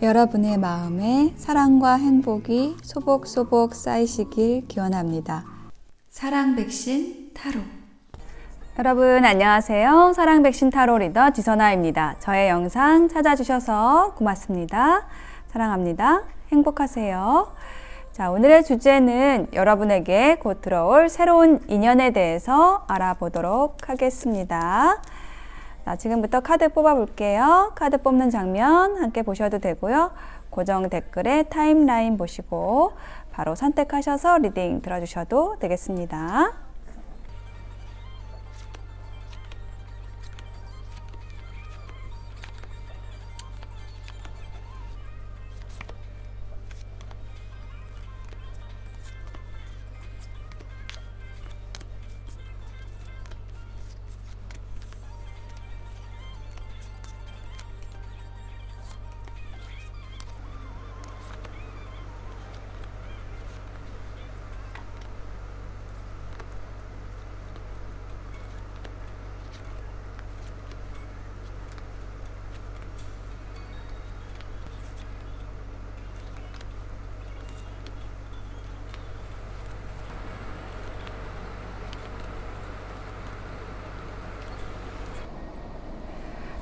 여러분의 마음에 사랑과 행복이 소복소복 쌓이시길 기원합니다. 사랑 백신 타로. 여러분 안녕하세요. 사랑 백신 타로 리더 지선아입니다. 저의 영상 찾아주셔서 고맙습니다. 사랑합니다. 행복하세요. 자, 오늘의 주제는 여러분에게 곧 들어올 새로운 인연에 대해서 알아보도록 하겠습니다. 자, 지금부터 카드 뽑아볼게요. 카드 뽑는 장면 함께 보셔도 되고요. 고정 댓글에 타임라인 보시고 바로 선택하셔서 리딩 들어주셔도 되겠습니다.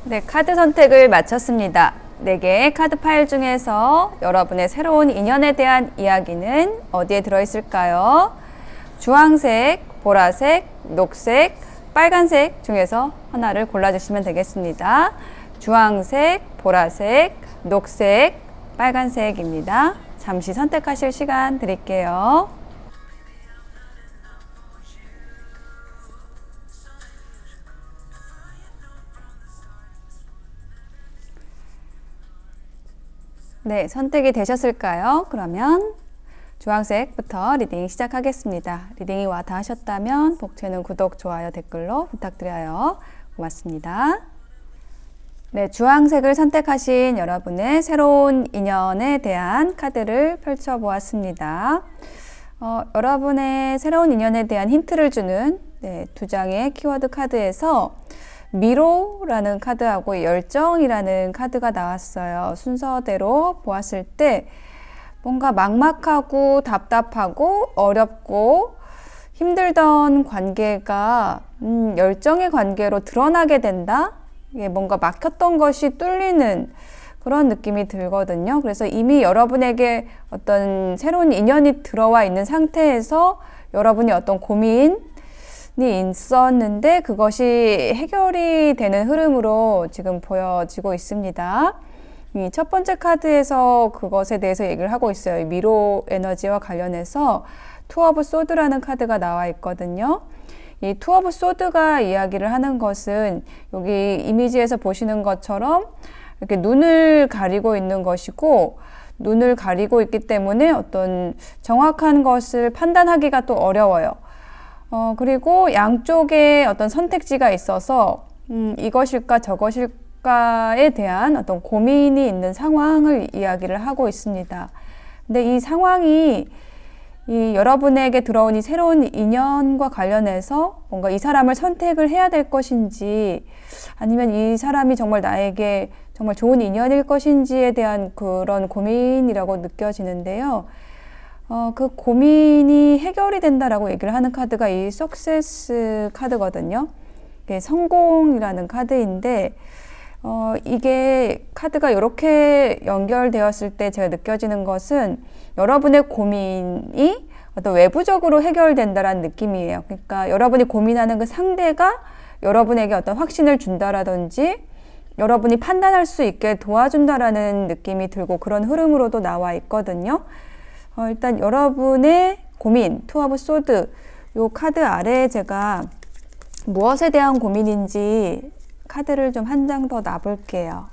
네, 카드 선택을 마쳤습니다. 4개의 카드 파일 중에서 여러분의 새로운 인연에 대한 이야기는 어디에 들어있을까요? 주황색, 보라색, 녹색, 빨간색 중에서 하나를 골라주시면 되겠습니다. 주황색, 보라색, 녹색, 빨간색입니다. 잠시 선택하실 시간 드릴게요. 네, 선택이 되셨을까요? 그러면 주황색부터 리딩 시작하겠습니다. 리딩이 와 닿으셨다면 복채는 구독, 좋아요, 댓글로 부탁드려요. 고맙습니다. 네, 주황색을 선택하신 여러분의 새로운 인연에 대한 카드를 펼쳐보았습니다. 여러분의 새로운 인연에 대한 힌트를 주는 2장의 키워드 카드에서 미로라는 카드하고 열정이라는 카드가 나왔어요. 순서대로 보았을 때 뭔가 막막하고 답답하고 어렵고 힘들던 관계가 열정의 관계로 드러나게 된다? 이게 뭔가 막혔던 것이 뚫리는 그런 느낌이 들거든요. 그래서 이미 여러분에게 어떤 새로운 인연이 들어와 있는 상태에서 여러분이 어떤 고민이 있었는데 그것이 해결이 되는 흐름으로 지금 보여지고 있습니다. 이 첫 번째 카드에서 그것에 대해서 얘기를 하고 있어요. 미로 에너지와 관련해서 투 오브 소드라는 카드가 나와 있거든요. 이 투 오브 소드가 이야기를 하는 것은 여기 이미지에서 보시는 것처럼 이렇게 눈을 가리고 있는 것이고, 눈을 가리고 있기 때문에 어떤 정확한 것을 판단하기가 또 어려워요. 그리고 양쪽에 어떤 선택지가 있어서 이것일까 저것일까에 대한 어떤 고민이 있는 상황을 이야기를 하고 있습니다. 근데 이 상황이 여러분에게 들어온 이 새로운 인연과 관련해서 뭔가 이 사람을 선택을 해야 될 것인지 아니면 이 사람이 정말 나에게 정말 좋은 인연일 것인지에 대한 그런 고민이라고 느껴지는데요. 그 고민이 해결이 된다라고 얘기를 하는 카드가 이 석세스 카드거든요. 이게 성공이라는 카드인데, 이게 카드가 이렇게 연결되었을 때 제가 느껴지는 것은 여러분의 고민이 어떤 외부적으로 해결된다라는 느낌이에요. 그러니까 여러분이 고민하는 그 상대가 여러분에게 어떤 확신을 준다라든지 여러분이 판단할 수 있게 도와준다라는 느낌이 들고 그런 흐름으로도 나와 있거든요. 일단 여러분의 고민, 투 오브 소드, 요 카드 아래에 제가 무엇에 대한 고민인지 카드를 좀 한 장 더 놔볼게요.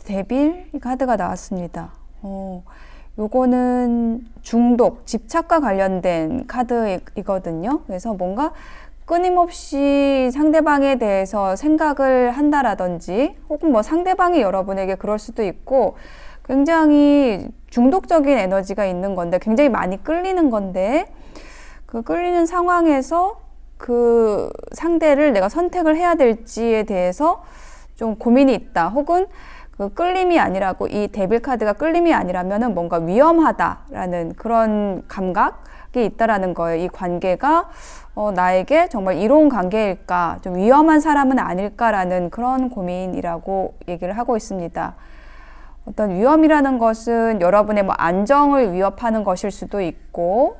데빌 이 카드가 나왔습니다. 요거는 중독, 집착과 관련된 카드이거든요. 그래서 뭔가 끊임없이 상대방에 대해서 생각을 한다라든지 혹은 뭐 상대방이 여러분에게 그럴 수도 있고 굉장히 중독적인 에너지가 있는 건데 굉장히 많이 끌리는 건데 그 끌리는 상황에서 그 상대를 내가 선택을 해야 될지에 대해서 좀 고민이 있다. 혹은 그 끌림이 아니라고, 이 데빌 카드가 끌림이 아니라면은 뭔가 위험하다라는 그런 감각이 있다라는 거예요. 이 관계가 나에게 정말 이로운 관계일까, 좀 위험한 사람은 아닐까라는 그런 고민이라고 얘기를 하고 있습니다. 어떤 위험이라는 것은 여러분의 뭐 안정을 위협하는 것일 수도 있고,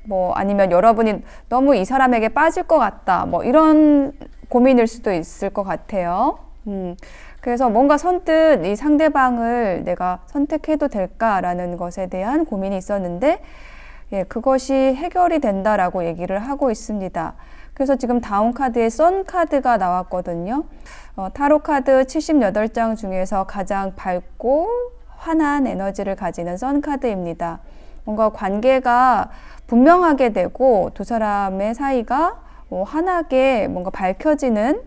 뭐 아니면 여러분이 너무 이 사람에게 빠질 것 같다, 뭐 이런 고민일 수도 있을 것 같아요. 그래서 뭔가 선뜻 이 상대방을 내가 선택해도 될까라는 것에 대한 고민이 있었는데, 예, 그것이 해결이 된다라고 얘기를 하고 있습니다. 그래서 지금 다운 카드에 선 카드가 나왔거든요. 타로 카드 78장 중에서 가장 밝고 환한 에너지를 가지는 선 카드입니다. 뭔가 관계가 분명하게 되고 두 사람의 사이가 환하게 뭔가 밝혀지는,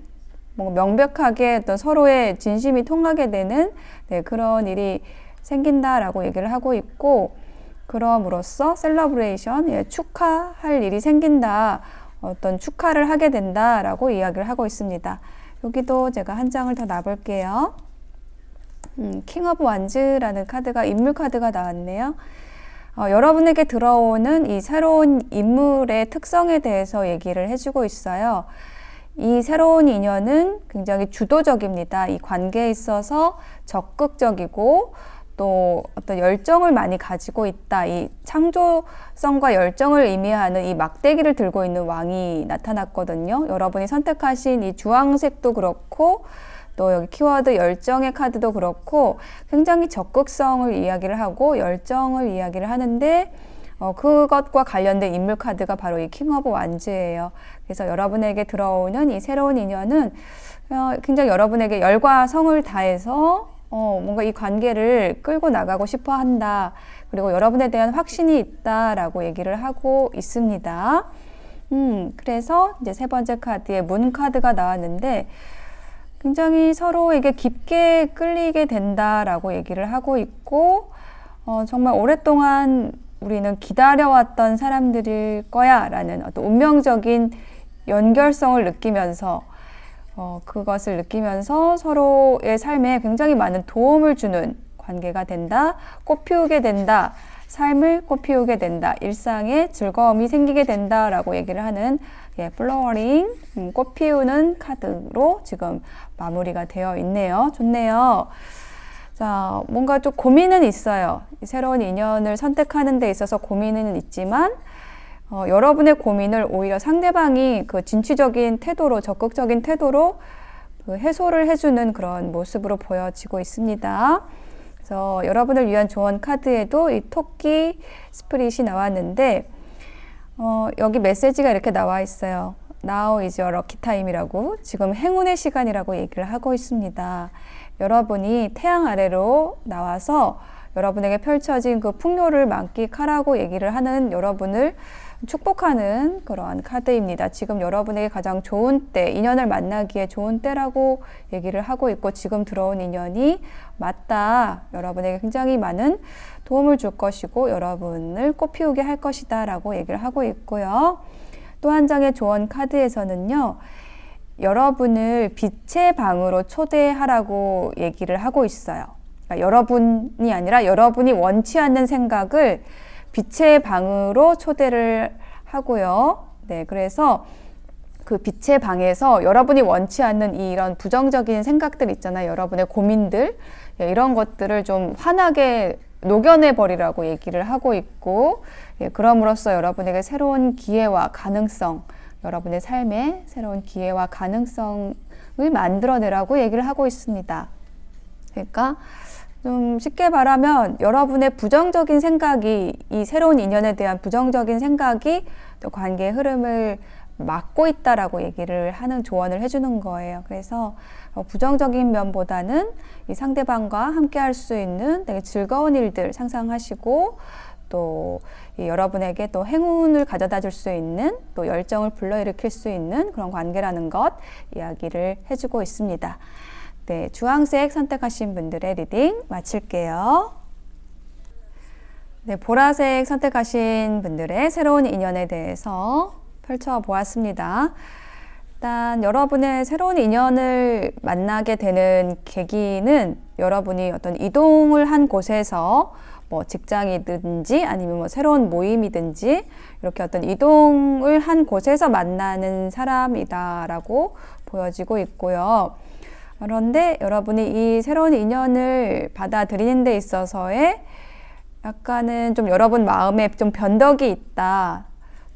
뭔가 명백하게 어떤 서로의 진심이 통하게 되는, 네, 그런 일이 생긴다라고 얘기를 하고 있고, 그럼으로써 셀러브레이션, 예, 축하할 일이 생긴다, 어떤 축하를 하게 된다라고 이야기를 하고 있습니다. 여기도 제가 한 장을 더 놔볼게요. 킹 오브 완즈라는 카드가, 인물 카드가 나왔네요. 여러분에게 들어오는 이 새로운 인물의 특성에 대해서 얘기를 해주고 있어요. 이 새로운 인연은 굉장히 주도적입니다. 이 관계에 있어서 적극적이고 또 어떤 열정을 많이 가지고 있다. 이 창조성과 열정을 의미하는 이 막대기를 들고 있는 왕이 나타났거든요. 여러분이 선택하신 이 주황색도 그렇고 또 여기 키워드 열정의 카드도 그렇고 굉장히 적극성을 이야기를 하고 열정을 이야기를 하는데, 그것과 관련된 인물 카드가 바로 이 킹 오브 완즈예요. 그래서 여러분에게 들어오는 이 새로운 인연은 굉장히 여러분에게 열과 성을 다해서 뭔가 이 관계를 끌고 나가고 싶어 한다. 그리고 여러분에 대한 확신이 있다라고 얘기를 하고 있습니다. 그래서 이제 세 번째 카드에 문 카드가 나왔는데, 굉장히 서로에게 깊게 끌리게 된다라고 얘기를 하고 있고, 정말 오랫동안 우리는 기다려왔던 사람들일 거야 라는 어떤 운명적인 연결성을 느끼면서, 그것을 느끼면서 서로의 삶에 굉장히 많은 도움을 주는 관계가 된다, 꽃피우게 된다, 삶을 꽃피우게 된다, 일상에 즐거움이 생기게 된다라고 얘기를 하는, 예, 플로어링, 꽃피우는 카드로 지금 마무리가 되어 있네요. 좋네요. 자, 뭔가 좀 고민은 있어요. 새로운 인연을 선택하는 데 있어서 고민은 있지만, 여러분의 고민을 오히려 상대방이 그 진취적인 태도로, 적극적인 태도로 그 해소를 해주는 그런 모습으로 보여지고 있습니다. 그래서 여러분을 위한 조언 카드에도 이 토끼 스프릿이 나왔는데, 여기 메시지가 이렇게 나와 있어요. Now is your lucky time이라고, 지금 행운의 시간이라고 얘기를 하고 있습니다. 여러분이 태양 아래로 나와서 여러분에게 펼쳐진 그 풍요를 만끽하라고 얘기를 하는, 여러분을 축복하는 그러한 카드입니다. 지금 여러분에게 가장 좋은 때, 인연을 만나기에 좋은 때라고 얘기를 하고 있고, 지금 들어온 인연이 맞다, 여러분에게 굉장히 많은 도움을 줄 것이고 여러분을 꽃피우게 할 것이다 라고 얘기를 하고 있고요. 또 한 장의 조언 카드에서는요, 여러분을 빛의 방으로 초대하라고 얘기를 하고 있어요. 그러니까 여러분이 아니라 여러분이 원치 않는 생각을 빛의 방으로 초대를 하고요. 네, 그래서 그 빛의 방에서 여러분이 원치 않는 이런 부정적인 생각들 있잖아요. 여러분의 고민들, 이런 것들을 좀 환하게 녹여내 버리라고 얘기를 하고 있고, 예, 그럼으로써 여러분에게 새로운 기회와 가능성, 여러분의 삶에 새로운 기회와 가능성을 만들어내라고 얘기를 하고 있습니다. 그러니까 좀 쉽게 말하면 여러분의 부정적인 생각이, 이 새로운 인연에 대한 부정적인 생각이 또 관계의 흐름을 막고 있다라고 얘기를 하는, 조언을 해주는 거예요. 그래서 부정적인 면보다는 이 상대방과 함께 할 수 있는 되게 즐거운 일들 상상하시고, 또 여러분에게 또 행운을 가져다 줄 수 있는, 또 열정을 불러일으킬 수 있는 그런 관계라는 것 이야기를 해주고 있습니다. 네, 주황색 선택하신 분들의 리딩 마칠게요. 네, 보라색 선택하신 분들의 새로운 인연에 대해서 펼쳐보았습니다. 일단 여러분의 새로운 인연을 만나게 되는 계기는 여러분이 어떤 이동을 한 곳에서 뭐 직장이든지 아니면 뭐 새로운 모임이든지 이렇게 어떤 이동을 한 곳에서 만나는 사람이다라고 보여지고 있고요. 그런데 여러분이 이 새로운 인연을 받아들이는 데 있어서의 약간은 좀 여러분 마음에 좀 변덕이 있다,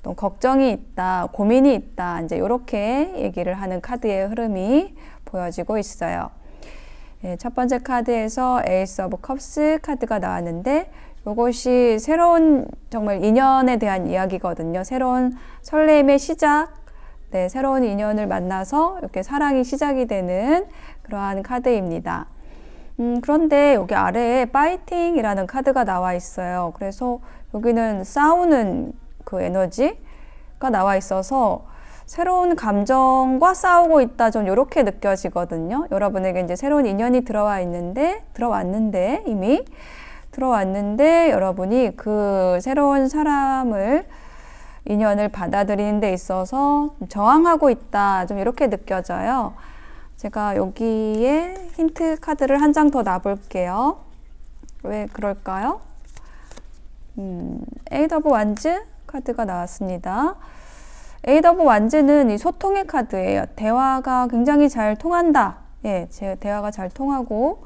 또 걱정이 있다, 고민이 있다, 이제 이렇게 얘기를 하는 카드의 흐름이 보여지고 있어요. 예, 첫 번째 카드에서 에이스 오브 컵스 카드가 나왔는데 이것이 새로운 정말 인연에 대한 이야기거든요. 새로운 설렘의 시작, 네, 새로운 인연을 만나서 이렇게 사랑이 시작이 되는 그러한 카드입니다. 그런데 여기 아래에 파이팅이라는 카드가 나와 있어요. 그래서 여기는 싸우는 그 에너지가 나와 있어서 새로운 감정과 싸우고 있다, 좀 이렇게 느껴지거든요. 여러분에게 이제 새로운 인연이 들어왔는데 이미 들어왔는데 여러분이 그 새로운 사람을 인연을 받아들이는 데 있어서 저항하고 있다, 좀 이렇게 느껴져요. 제가 여기에 힌트 카드를 한 장 더 놔볼게요. 왜 그럴까요? 에이드 오브 완즈 카드가 나왔습니다. 에이드 오브 완즈는 이 소통의 카드예요. 대화가 굉장히 잘 통한다. 예, 제 대화가 잘 통하고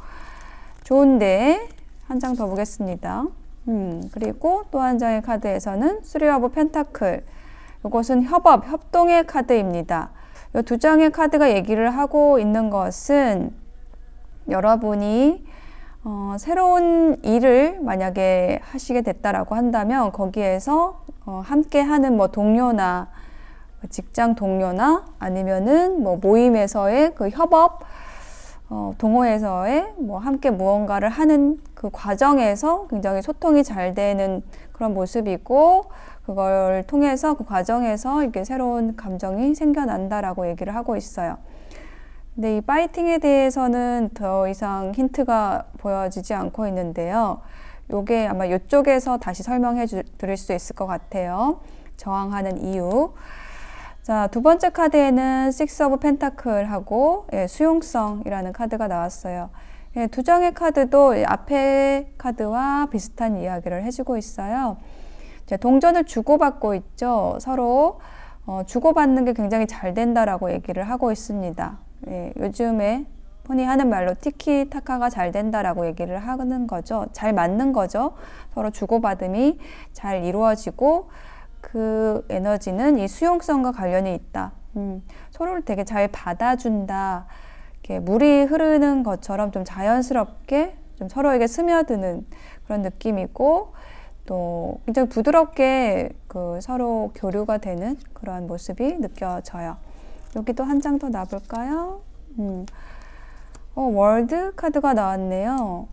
좋은데 한 장 더 보겠습니다. 그리고 또 한 장의 카드에서는 쓰리 오브 펜타클. 이것은 협동의 카드입니다. 이 두 장의 카드가 얘기를 하고 있는 것은 여러분이 새로운 일을 만약에 하시게 됐다라고 한다면 거기에서 함께 하는 뭐 동료나 직장 동료나 아니면은 뭐 모임에서의 그 협업, 동호회에서의 뭐 함께 무언가를 하는 그 과정에서 굉장히 소통이 잘 되는 그런 모습이고, 그걸 통해서 그 과정에서 이렇게 새로운 감정이 생겨난다라고 얘기를 하고 있어요. 근데 이 파이팅에 대해서는 더 이상 힌트가 보여지지 않고 있는데요. 요게 아마 이쪽에서 다시 설명해 드릴 수 있을 것 같아요. 저항하는 이유. 자, 두 번째 카드에는 식스 오브 펜타클하고 수용성이라는 카드가 나왔어요. 두 장의 카드도 앞에 카드와 비슷한 이야기를 해주고 있어요. 동전을 주고받고 있죠. 서로 주고받는 게 굉장히 잘 된다라고 얘기를 하고 있습니다. 요즘에 흔히 하는 말로 티키타카가 잘 된다라고 얘기를 하는 거죠. 잘 맞는 거죠. 서로 주고받음이 잘 이루어지고 그 에너지는 이 수용성과 관련이 있다. 서로를 되게 잘 받아준다. 이렇게 물이 흐르는 것처럼 좀 자연스럽게 좀 서로에게 스며드는 그런 느낌이고, 또 굉장히 부드럽게 그 서로 교류가 되는 그러한 모습이 느껴져요. 여기도 한 장 더 놔볼까요? 월드 카드가 나왔네요.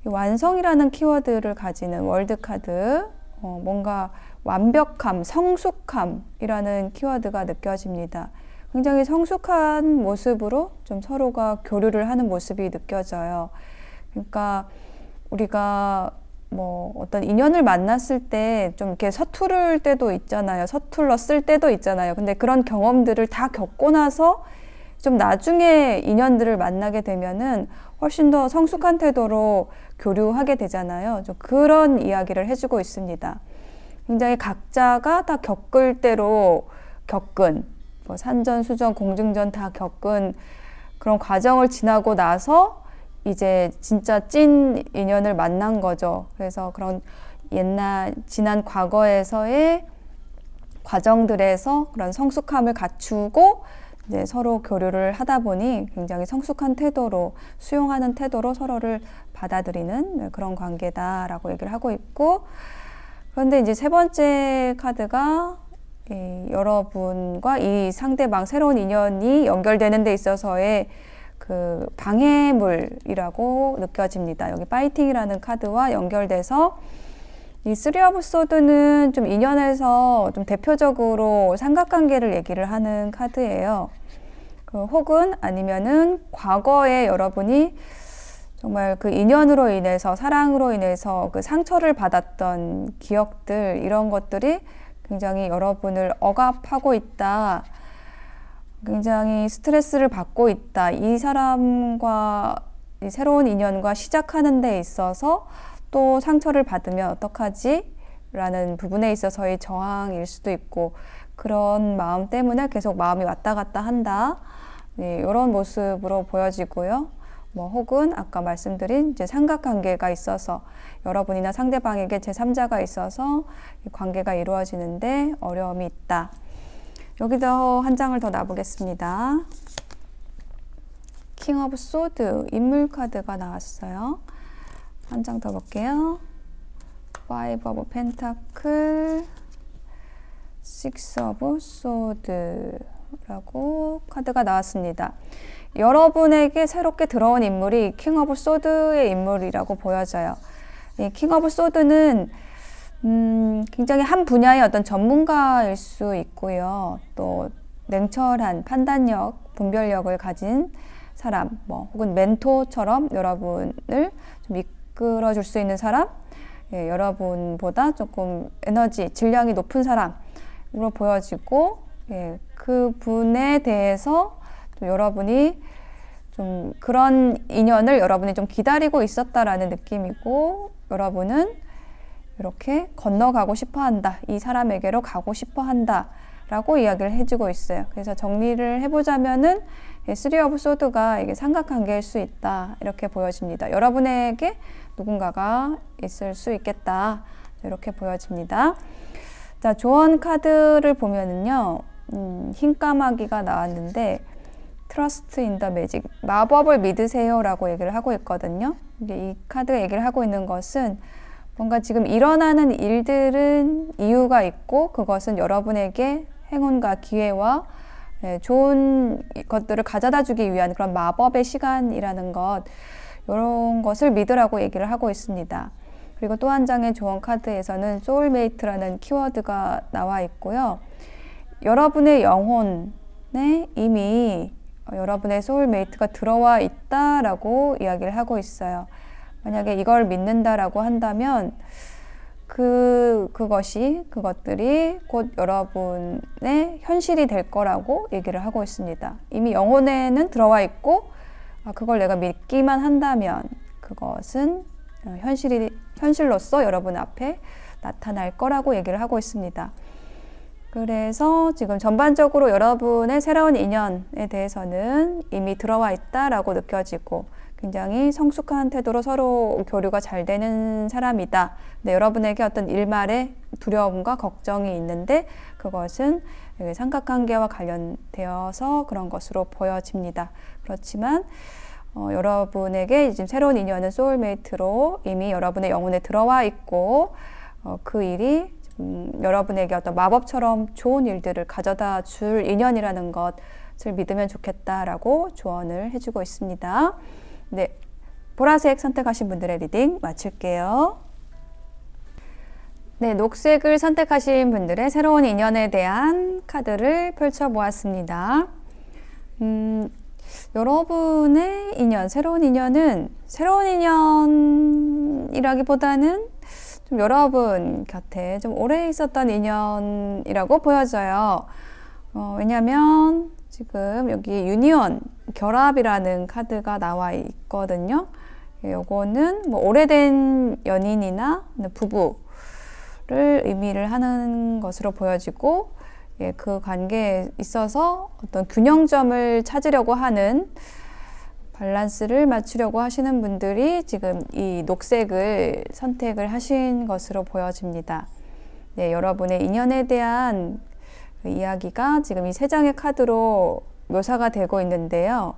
완성이라는 키워드를 가지는 월드 카드, 뭔가 완벽함, 성숙함이라는 키워드가 느껴집니다. 굉장히 성숙한 모습으로 좀 서로가 교류를 하는 모습이 느껴져요. 그러니까 우리가 뭐 어떤 인연을 만났을 때 좀 이렇게 서투를 때도 있잖아요. 서툴렀을 때도 있잖아요. 근데 그런 경험들을 다 겪고 나서 좀 나중에 인연들을 만나게 되면은 훨씬 더 성숙한 태도로 교류하게 되잖아요. 좀 그런 이야기를 해주고 있습니다. 굉장히 각자가 다 겪을 대로 겪은, 뭐 산전수전, 공중전 다 겪은 그런 과정을 지나고 나서 이제 진짜 찐 인연을 만난 거죠. 그래서 그런 지난 과거에서의 과정들에서 그런 성숙함을 갖추고 이제 서로 교류를 하다 보니 굉장히 성숙한 태도로, 수용하는 태도로 서로를 받아들이는 그런 관계다라고 얘기를 하고 있고, 그런데 이제 세 번째 카드가 여러분과 이 상대방, 새로운 인연이 연결되는 데 있어서의 그 방해물이라고 느껴집니다. 여기 파이팅이라는 카드와 연결돼서 이 쓰리 오브 소드는 좀 인연에서 좀 대표적으로 삼각관계를 얘기를 하는 카드예요. 혹은 아니면은 과거에 여러분이 정말 그 인연으로 인해서, 사랑으로 인해서 그 상처를 받았던 기억들, 이런 것들이 굉장히 여러분을 억압하고 있다. 굉장히 스트레스를 받고 있다. 이 사람과의 이 새로운 인연과 시작하는 데 있어서 또 상처를 받으면 어떡하지? 라는 부분에 있어서의 저항일 수도 있고, 그런 마음 때문에 계속 마음이 왔다 갔다 한다. 네, 이런 모습으로 보여지고요. 뭐 혹은 아까 말씀드린 이제 삼각관계가 있어서 여러분이나 상대방에게 제3자가 있어서 이 관계가 이루어지는데 어려움이 있다. 여기서 한 장을 더 놔보겠습니다. 킹 오브 소드, 인물 카드가 나왔어요. 한 장 더 볼게요. 파이브 오브 펜타클, 식스 오브 소드라고 카드가 나왔습니다. 여러분에게 새롭게 들어온 인물이 킹 오브 소드의 인물이라고 보여져요. 이 킹 오브 소드는 굉장히 한 분야의 어떤 전문가일 수 있고요. 또 냉철한 판단력, 분별력을 가진 사람, 뭐 혹은 멘토처럼 여러분을 좀 이끌어 줄 수 있는 사람, 예, 여러분보다 조금 에너지, 질량이 높은 사람으로 보여지고, 예, 그 분에 대해서 또 여러분이 좀 그런 인연을 여러분이 좀 기다리고 있었다라는 느낌이고, 여러분은 이렇게 건너가고 싶어 한다. 이 사람에게로 가고 싶어 한다. 라고 이야기를 해주고 있어요. 그래서 정리를 해보자면은 쓰리 오브 소드가 이게 삼각관계일 수 있다. 이렇게 보여집니다. 여러분에게 누군가가 있을 수 있겠다. 이렇게 보여집니다. 자, 조언 카드를 보면은요, 흰 까마귀가 나왔는데, Trust in the magic, 마법을 믿으세요 라고 얘기를 하고 있거든요. 이 카드가 얘기를 하고 있는 것은 뭔가 지금 일어나는 일들은 이유가 있고, 그것은 여러분에게 행운과 기회와 좋은 것들을 가져다 주기 위한 그런 마법의 시간이라는 것, 이런 것을 믿으라고 얘기를 하고 있습니다. 그리고 또 한 장의 조언 카드에서는 소울메이트라는 키워드가 나와 있고요. 여러분의 영혼에 이미 여러분의 소울메이트가 들어와 있다라고 이야기를 하고 있어요. 만약에 이걸 믿는다라고 한다면 그것들이 곧 여러분의 현실이 될 거라고 얘기를 하고 있습니다. 이미 영혼에는 들어와 있고, 그걸 내가 믿기만 한다면 그것은 현실로서 여러분 앞에 나타날 거라고 얘기를 하고 있습니다. 그래서 지금 전반적으로 여러분의 새로운 인연에 대해서는 이미 들어와 있다라고 느껴지고, 굉장히 성숙한 태도로 서로 교류가 잘 되는 사람이다. 네, 여러분에게 어떤 일말의 두려움과 걱정이 있는데 그것은 삼각관계와 관련되어서 그런 것으로 보여집니다. 그렇지만 여러분에게 지금 새로운 인연은 소울메이트로 이미 여러분의 영혼에 들어와 있고, 그 일이 여러분에게 어떤 마법처럼 좋은 일들을 가져다 줄 인연이라는 것을 믿으면 좋겠다라고 조언을 해주고 있습니다. 네, 보라색 선택하신 분들의 리딩 마칠게요. 네, 녹색을 선택하신 분들의 새로운 인연에 대한 카드를 펼쳐보았습니다. 여러분의 인연, 새로운 인연이라기보다는 좀 여러분 곁에 좀 오래 있었던 인연이라고 보여져요. 왜냐면 지금 여기 유니온, 결합이라는 카드가 나와 있거든요. 요거는 뭐 오래된 연인이나 부부를 의미를 하는 것으로 보여지고, 그 관계에 있어서 어떤 균형점을 찾으려고 하는, 밸런스를 맞추려고 하시는 분들이 지금 이 녹색을 선택을 하신 것으로 보여집니다. 네, 여러분의 인연에 대한 이야기가 지금 이 세 장의 카드로 묘사가 되고 있는데요.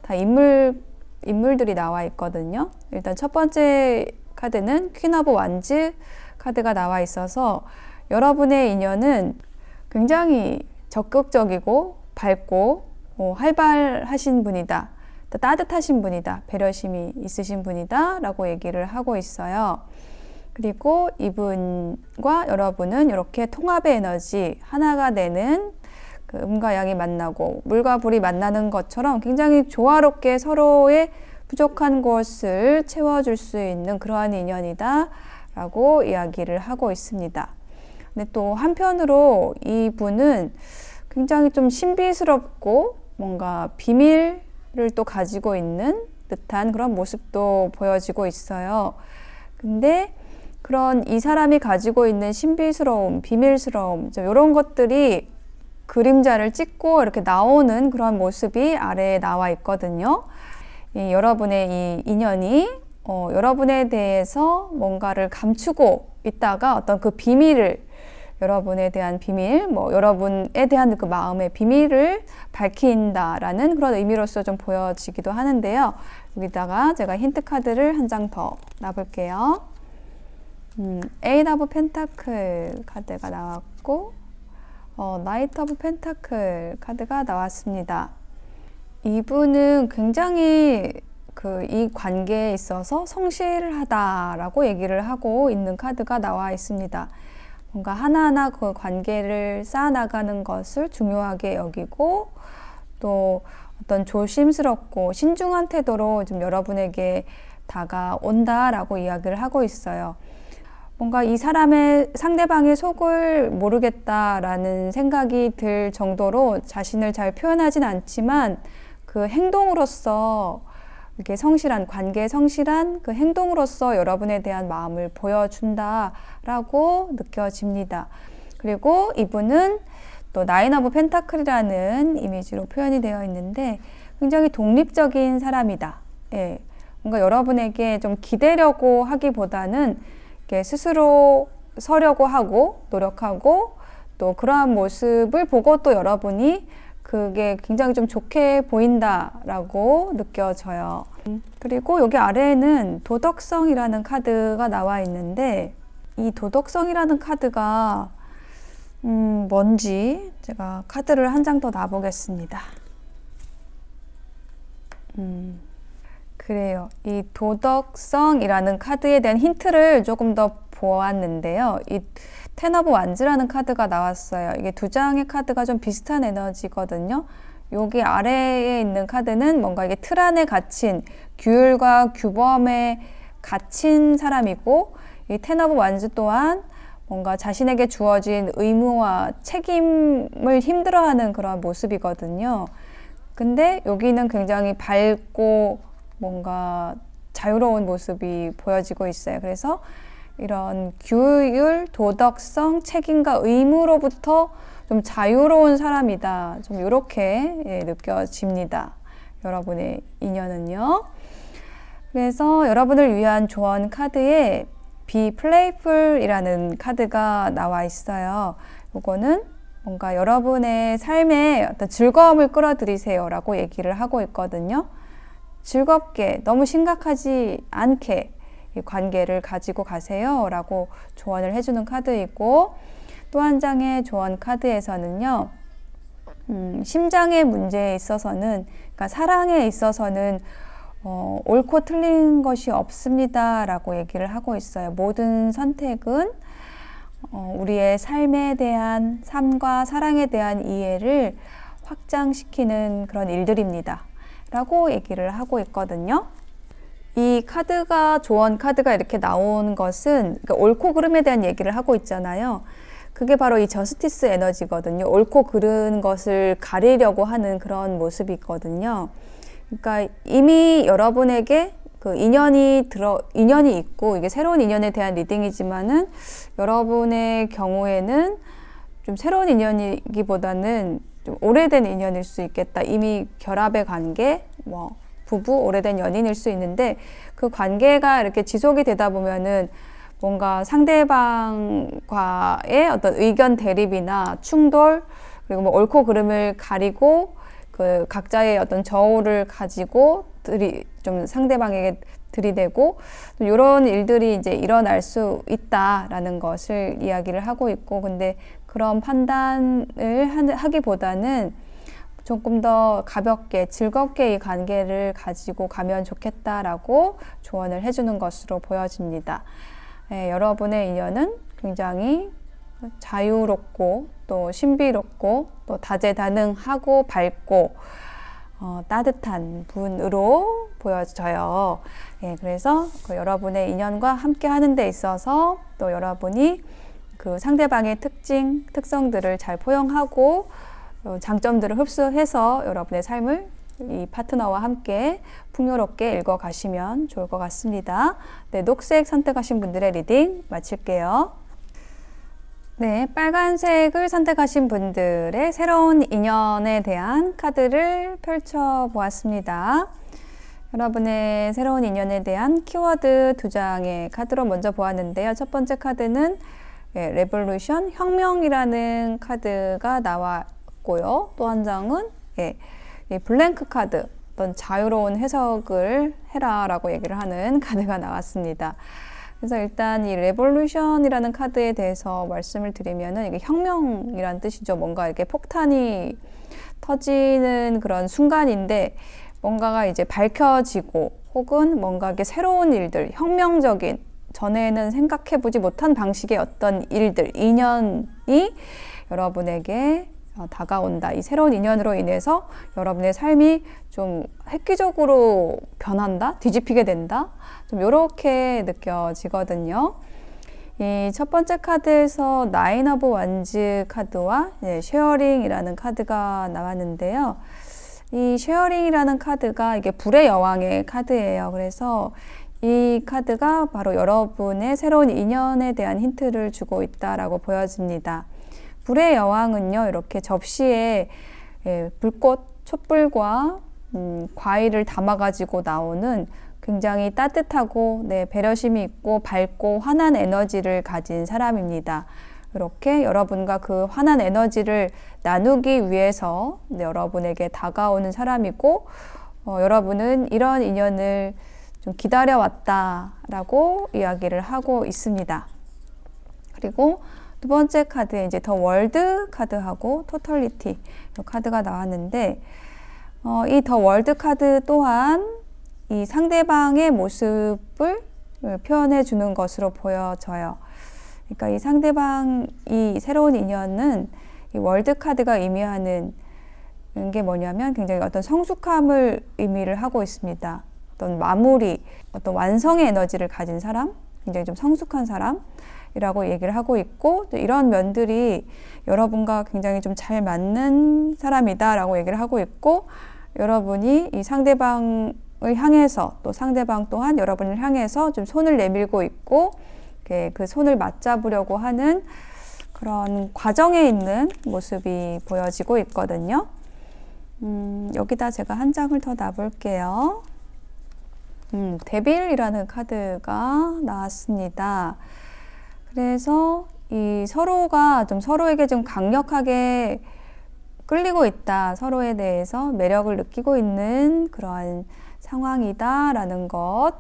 다 인물들이 나와 있거든요. 일단 첫 번째 카드는 퀸 오브 완즈 카드가 나와 있어서 여러분의 인연은 굉장히 적극적이고 밝고 활발하신 분이다. 따뜻하신 분이다. 배려심이 있으신 분이다. 라고 얘기를 하고 있어요. 그리고 이분과 여러분은 이렇게 통합의 에너지, 하나가 되는 그 음과 양이 만나고 물과 불이 만나는 것처럼 굉장히 조화롭게 서로의 부족한 것을 채워줄 수 있는 그러한 인연이다 라고 이야기를 하고 있습니다. 근데 또 한편으로 이분은 굉장히 좀 신비스럽고 뭔가 비밀을 또 가지고 있는 듯한 그런 모습도 보여지고 있어요. 근데 그런 이 사람이 가지고 있는 신비스러움, 비밀스러움, 이런 것들이 그림자를 찍고 이렇게 나오는 그런 모습이 아래에 나와 있거든요. 여러분의 이 인연이 여러분에 대해서 뭔가를 감추고 있다가 어떤 그 비밀을, 여러분에 대한 비밀, 여러분에 대한 그 마음의 비밀을 밝힌다라는 그런 의미로서 좀 보여지기도 하는데요. 여기다가 제가 힌트 카드를 한 장 더 놔볼게요. 에이트 오브 펜타클 카드가 나왔고, 나이트 오브 펜타클 카드가 나왔습니다. 이분은 굉장히 이 관계에 있어서 성실하다라고 얘기를 하고 있는 카드가 나와 있습니다. 뭔가 하나하나 그 관계를 쌓아나가는 것을 중요하게 여기고, 또 어떤 조심스럽고 신중한 태도로 좀 여러분에게 다가온다라고 이야기를 하고 있어요. 뭔가 이 사람의 상대방의 속을 모르겠다라는 생각이 들 정도로 자신을 잘 표현하진 않지만 그 행동으로서 이렇게 성실한, 관계에 성실한 그 행동으로서 여러분에 대한 마음을 보여준다라고 느껴집니다. 그리고 이분은 또 나인 오브 펜타클이라는 이미지로 표현이 되어 있는데 굉장히 독립적인 사람이다. 예, 뭔가 여러분에게 좀 기대려고 하기보다는 이렇게 스스로 서려고 하고 노력하고 또 그러한 모습을 보고 또 여러분이 그게 굉장히 좀 좋게 보인다라고 느껴져요. 그리고 여기 아래에는 도덕성이라는 카드가 나와 있는데 이 도덕성이라는 카드가 뭔지 제가 카드를 한 장 더 놔보겠습니다. 그래요. 이 도덕성이라는 카드에 대한 힌트를 조금 더 보았는데요. 이 텐 오브 완즈라는 카드가 나왔어요. 이게 두 장의 카드가 좀 비슷한 에너지거든요. 여기 아래에 있는 카드는 뭔가 이게 틀 안에 갇힌 규율과 규범에 갇힌 사람이고, 이 텐 오브 완즈 또한 뭔가 자신에게 주어진 의무와 책임을 힘들어하는 그런 모습이거든요. 근데 여기는 굉장히 밝고 뭔가 자유로운 모습이 보여지고 있어요. 그래서 이런 규율, 도덕성, 책임과 의무로부터 좀 자유로운 사람이다. 좀 이렇게 느껴집니다. 여러분의 인연은요. 그래서 여러분을 위한 조언 카드에 Be Playful이라는 카드가 나와 있어요. 이거는 뭔가 여러분의 삶에 어떤 즐거움을 끌어들이세요 라고 얘기를 하고 있거든요. 즐겁게, 너무 심각하지 않게 이 관계를 가지고 가세요 라고 조언을 해주는 카드이고, 또 한 장의 조언 카드에서는요, 심장의 문제에 있어서는, 그러니까 사랑에 있어서는 옳고 틀린 것이 없습니다 라고 얘기를 하고 있어요. 모든 선택은 우리의 삶에 대한, 삶과 사랑에 대한 이해를 확장시키는 그런 일들입니다 라고 얘기를 하고 있거든요. 이 카드가, 조언 카드가 이렇게 나온 것은, 그러니까 옳고 그름에 대한 얘기를 하고 있잖아요. 그게 바로 이 저스티스 에너지거든요. 옳고 그른 것을 가리려고 하는 그런 모습이 있거든요. 그러니까 이미 여러분에게 그 인연이 있고, 이게 새로운 인연에 대한 리딩이지만은 여러분의 경우에는 좀 새로운 인연이기보다는 좀 오래된 인연일 수 있겠다. 이미 결합의 관계, 부부, 오래된 연인일 수 있는데, 그 관계가 이렇게 지속이 되다 보면은 뭔가 상대방과의 어떤 의견 대립이나 충돌, 그리고 옳고 그름을 가리고 그 각자의 어떤 저울을 가지고 좀 상대방에게 들이대고, 이런 일들이 이제 일어날 수 있다라는 것을 이야기를 하고 있고, 근데 그런 판단을 하기보다는 조금 더 가볍게, 즐겁게 이 관계를 가지고 가면 좋겠다라고 조언을 해주는 것으로 보여집니다. 여러분의 인연은 굉장히 자유롭고 또 신비롭고 또 다재다능하고 밝고 따뜻한 분으로 보여져요. 그래서 그 여러분의 인연과 함께 하는 데 있어서 또 여러분이 그 상대방의 특성들을 잘 포용하고 장점들을 흡수해서 여러분의 삶을 이 파트너와 함께 풍요롭게 읽어가시면 좋을 것 같습니다. 네, 녹색 선택하신 분들의 리딩 마칠게요. 네, 빨간색을 선택하신 분들의 새로운 인연에 대한 카드를 펼쳐보았습니다. 여러분의 새로운 인연에 대한 키워드 2장의 카드로 먼저 보았는데요. 첫 번째 카드는 레볼루션, 혁명이라는 카드가 나왔고요. 또 한 장은 블랭크 카드, 어떤 자유로운 해석을 해라 라고 얘기를 하는 카드가 나왔습니다. 그래서 일단 이 레볼루션이라는 카드에 대해서 말씀을 드리면은 이게 혁명이란 뜻이죠. 뭔가 이렇게 폭탄이 터지는 그런 순간인데 뭔가가 이제 밝혀지고 혹은 뭔가 이게 새로운 일들, 혁명적인 전에는 생각해보지 못한 방식의 어떤 일들, 인연이 여러분에게 다가온다. 이 새로운 인연으로 인해서 여러분의 삶이 좀 획기적으로 변한다? 뒤집히게 된다? 좀 이렇게 느껴지거든요. 이 첫 번째 카드에서 나인 오브 원즈 카드와 쉐어링이라는 카드가 나왔는데요. 이 쉐어링이라는 카드가 이게 불의 여왕의 카드예요. 그래서 이 카드가 바로 여러분의 새로운 인연에 대한 힌트를 주고 있다라고 보여집니다. 불의 여왕은요, 이렇게 접시에 불꽃, 촛불과 과일을 담아가지고 나오는 굉장히 따뜻하고 배려심이 있고 밝고 환한 에너지를 가진 사람입니다. 이렇게 여러분과 그 환한 에너지를 나누기 위해서 여러분에게 다가오는 사람이고 여러분은 이런 인연을 좀 기다려왔다라고 이야기를 하고 있습니다. 그리고 두 번째 카드에 이제 더 월드 카드하고 토털리티 이 카드가 나왔는데 이 더 월드 카드 또한 이 상대방의 모습을 표현해 주는 것으로 보여져요. 그러니까 이 상대방, 이 새로운 인연은 이 월드 카드가 의미하는 게 뭐냐면 굉장히 어떤 성숙함을 의미를 하고 있습니다. 어떤 마무리, 어떤 완성의 에너지를 가진 사람, 굉장히 좀 성숙한 사람이라고 얘기를 하고 있고, 또 이런 면들이 여러분과 굉장히 좀 잘 맞는 사람이다라고 얘기를 하고 있고, 여러분이 이 상대방을 향해서 또 상대방 또한 여러분을 향해서 좀 손을 내밀고 있고, 그 손을 맞잡으려고 하는 그런 과정에 있는 모습이 보여지고 있거든요. 여기다 제가 한 장을 더 놔볼게요. 데빌이라는 카드가 나왔습니다. 그래서 이 서로가 좀 서로에게 좀 강력하게 끌리고 있다. 서로에 대해서 매력을 느끼고 있는 그런 상황이다라는 것.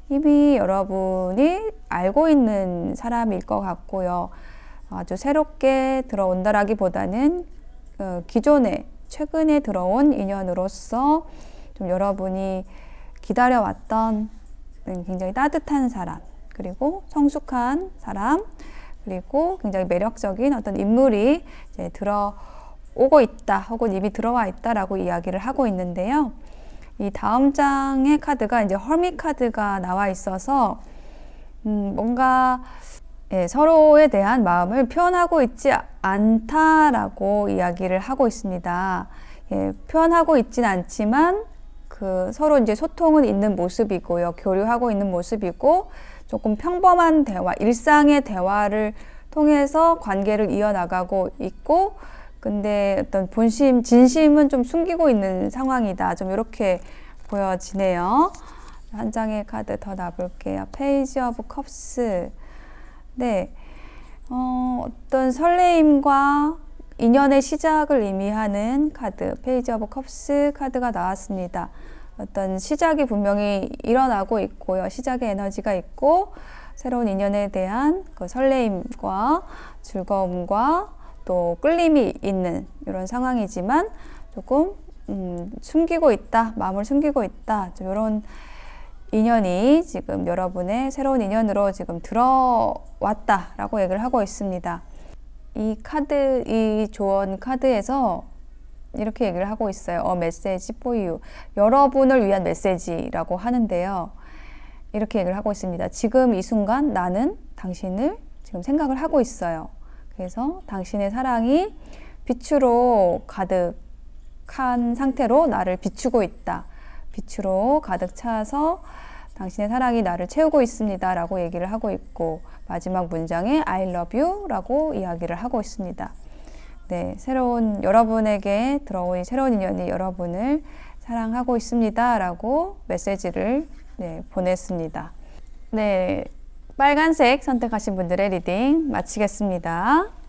이미 여러분이 알고 있는 사람일 것 같고요. 아주 새롭게 들어온다라기보다는 기존에 최근에 들어온 인연으로서 좀 여러분이 기다려왔던 굉장히 따뜻한 사람, 그리고 성숙한 사람, 그리고 굉장히 매력적인 어떤 인물이 이제 들어오고 있다, 혹은 이미 들어와 있다라고 이야기를 하고 있는데요. 이 다음 장의 카드가 이제 허밋 카드가 나와 있어서 뭔가 서로에 대한 마음을 표현하고 있지 않다라고 이야기를 하고 있습니다. 표현하고 있진 않지만 서로 이제 소통은 있는 모습이고요. 교류하고 있는 모습이고, 조금 평범한 대화, 일상의 대화를 통해서 관계를 이어나가고 있고, 근데 어떤 본심, 진심은 좀 숨기고 있는 상황이다. 좀 이렇게 보여지네요. 한 장의 카드 더 놔볼게요. 페이지 오브 컵스. 네. 어떤 설레임과 인연의 시작을 의미하는 카드, 페이지 오브 컵스 카드가 나왔습니다. 어떤 시작이 분명히 일어나고 있고요. 시작의 에너지가 있고, 새로운 인연에 대한 그 설레임과 즐거움과 또 끌림이 있는 이런 상황이지만 조금 숨기고 있다, 마음을 숨기고 있다, 좀 이런 인연이 지금 여러분의 새로운 인연으로 지금 들어왔다라고 얘기를 하고 있습니다. 이 카드, 이 조언 카드에서 이렇게 얘기를 하고 있어요. A message for you. 여러분을 위한 메시지라고 하는데요. 이렇게 얘기를 하고 있습니다. 지금 이 순간 나는 당신을 지금 생각을 하고 있어요. 그래서 당신의 사랑이 빛으로 가득 가득한 상태로 나를 비추고 있다. 빛으로 가득 차서 당신의 사랑이 나를 채우고 있습니다. 라고 얘기를 하고 있고, 마지막 문장에 I love you 라고 이야기를 하고 있습니다. 네, 여러분에게 들어온 새로운 인연이 여러분을 사랑하고 있습니다. 라고 메시지를 보냈습니다. 네, 빨간색 선택하신 분들의 리딩 마치겠습니다.